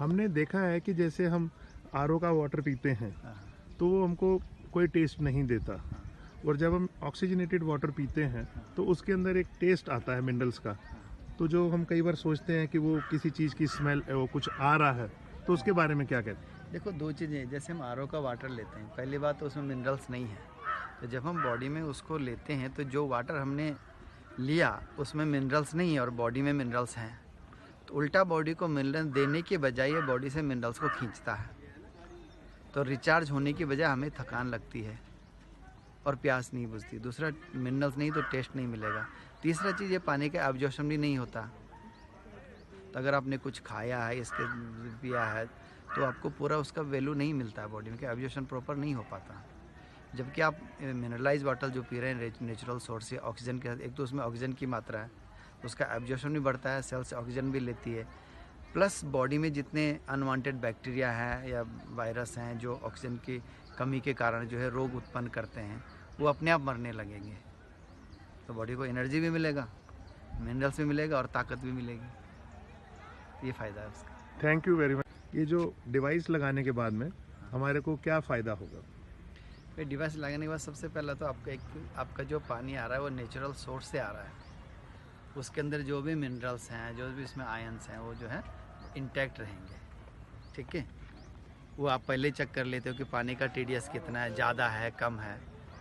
हमने देखा है कि जैसे हम आरओ का वाटर पीते हैं तो वो हमको कोई टेस्ट नहीं देता, और जब हम ऑक्सीजनेटेड वाटर पीते हैं तो उसके अंदर एक टेस्ट आता है मिनरल्स का। तो जो हम कई बार सोचते हैं कि वो किसी चीज़ की स्मेल वो कुछ आ रहा है, तो उसके बारे में क्या कहते हैं? देखो, दो चीज़ें, जैसे हम आरओ का वाटर लेते हैं, पहली बात तो उसमें मिनरल्स नहीं है। तो जब हम बॉडी में उसको लेते हैं तो जो वाटर हमने लिया उसमें मिनरल्स नहीं है और बॉडी में मिनरल्स हैं, तो उल्टा बॉडी को मिनरल देने के बजाय ये बॉडी से मिनरल्स को खींचता है। तो रिचार्ज होने की बजाय हमें थकान लगती है और प्यास नहीं बुझती। दूसरा, मिनरल्स नहीं तो टेस्ट नहीं मिलेगा। तीसरा चीज़, ये पानी का एब्जॉर्प्शन भी नहीं होता। तो अगर आपने कुछ खाया है, इसके पिया है, तो आपको पूरा उसका वैल्यू नहीं मिलता है बॉडी में, कि एब्जॉर्प्शन प्रॉपर नहीं हो पाता। जबकि आप मिनरलाइज वाटर जो पी रहे हैं नेचुरल सोर्स से ऑक्सीजन के साथ, एक तो उसमें ऑक्सीजन की मात्रा है, उसका एब्जॉर्प्शन भी बढ़ता है, सेल से ऑक्सीजन भी लेती है, प्लस बॉडी में जितने अनवांटेड बैक्टीरिया हैं या वायरस हैं जो ऑक्सीजन की कमी के कारण जो है रोग उत्पन्न करते हैं, वो अपने आप मरने लगेंगे। तो बॉडी को एनर्जी भी मिलेगा, मिनरल्स भी मिलेगा और ताकत भी मिलेगी। ये फ़ायदा है उसका। Thank you very much. ये जो डिवाइस लगाने के बाद में हमारे को क्या फ़ायदा होगा? फिर डिवाइस लगाने के बाद सबसे पहला तो आपका जो पानी आ रहा है वो नेचुरल सोर्स से आ रहा है। उसके अंदर जो भी मिनरल्स हैं, जो भी इसमें आयंस हैं, वो जो है इंटैक्ट रहेंगे। ठीक है, वो आप पहले चेक कर लेते हो कि पानी का टीडीएस कितना है, ज़्यादा है, कम है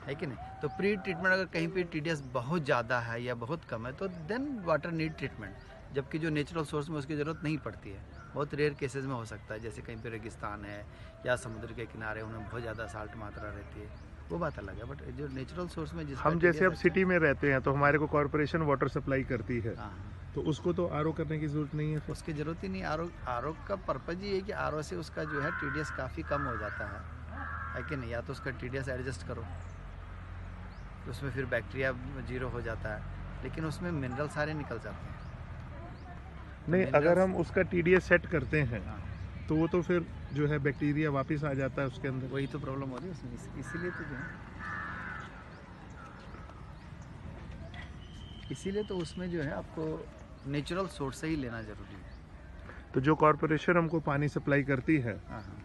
कि नहीं। तो प्री ट्रीटमेंट, अगर कहीं पे टीडीएस बहुत ज़्यादा है या बहुत कम है तो देन वाटर नीड ट्रीटमेंट। जबकि जो नेचुरल सोर्स में उसकी ज़रूरत नहीं पड़ती है। बहुत रेयर केसेस में हो सकता है, जैसे कहीं पे रेगिस्तान है या समुद्र के किनारे, उन्हें बहुत ज़्यादा साल्ट मात्रा रहती है, वो बात अलग है। बट जो नेचुरल सोर्स में जिसका हम जैसे अब TDS सिटी में रहते हैं तो हमारे को कॉरपोरेशन वाटर सप्लाई करती है, हाँ, तो उसको तो आरओ करने की ज़रूरत नहीं है फिर? उसकी ज़रूरत ही नहीं। आरओ का पर्पज़ ये है कि आरओ से उसका जो है टीडीएस काफ़ी कम हो जाता है कि नहीं। या तो उसका टीडीएस एडजस्ट करो, तो उसमें फिर बैक्टीरिया जीरो हो जाता है, लेकिन उसमें मिनरल सारे निकल जाते हैं। नहीं, अगर हम उसका टीडीएस सेट करते हैं हाँ, तो वो तो फिर जो है बैक्टीरिया वापस आ जाता है उसके अंदर। वही तो प्रॉब्लम हो रही है उसमें। इसीलिए तो उसमें जो है आपको नेचुरल सोर्स से ही लेना ज़रूरी है। तो जो कॉरपोरेशन हमको पानी सप्लाई करती है हाँ हाँ,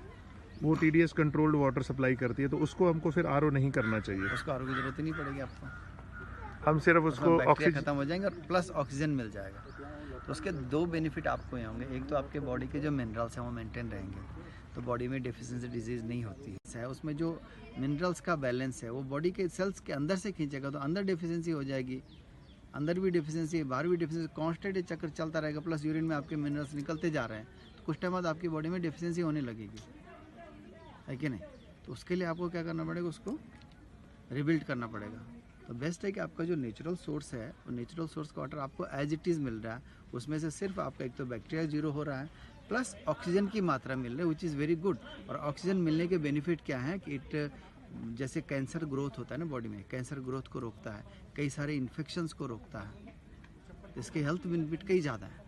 वो टीडीएस कंट्रोल्ड वाटर सप्लाई करती है, तो उसको हमको फिर आरओ नहीं करना चाहिए। उसको आरओ की ज़रूरत ही नहीं पड़ेगी आपको। हम सिर्फ उसको बैक्टीरिया ऑक्सीजन ख़त्म हो जाएंगे और प्लस ऑक्सीजन मिल जाएगा। तो उसके दो बेनिफिट आपको ये होंगे। एक तो आपके बॉडी के जो मिनरल्स हैं वो मेंटेन रहेंगे, तो बॉडी में डेफिशिएंसी डिजीज़ नहीं होती है। उसमें जो मिनरल्स का बैलेंस है वो बॉडी के सेल्स के अंदर से खींचेगा, तो अंदर डेफिशिएंसी हो जाएगी, अंदर भी डेफिशिएंसी है, बाहर भी डेफिशिएंसी, कांस्टेंट चक्कर चलता रहेगा। प्लस यूरिन में आपके मिनरल्स निकलते जा रहे हैं, तो कुछ टाइम बाद आपकी बॉडी में डेफिशिएंसी होने लगेगी, है कि नहीं। तो उसके लिए आपको क्या करना पड़ेगा, उसको रिबिल्ड करना पड़ेगा। तो बेस्ट है कि आपका जो नेचुरल सोर्स है, वो नेचुरल सोर्स का वाटर आपको एज इट इज़ मिल रहा है। उसमें से सिर्फ आपका एक तो बैक्टीरिया जीरो हो रहा है, प्लस ऑक्सीजन की मात्रा मिल रही है, विच इज़ वेरी गुड। और ऑक्सीजन मिलने के बेनिफिट क्या है कि इट, जैसे कैंसर ग्रोथ होता है ना बॉडी में, कैंसर ग्रोथ को रोकता है, कई सारे इन्फेक्शंस को रोकता है, इसके हेल्थ बेनिफिट कई ज़्यादा है।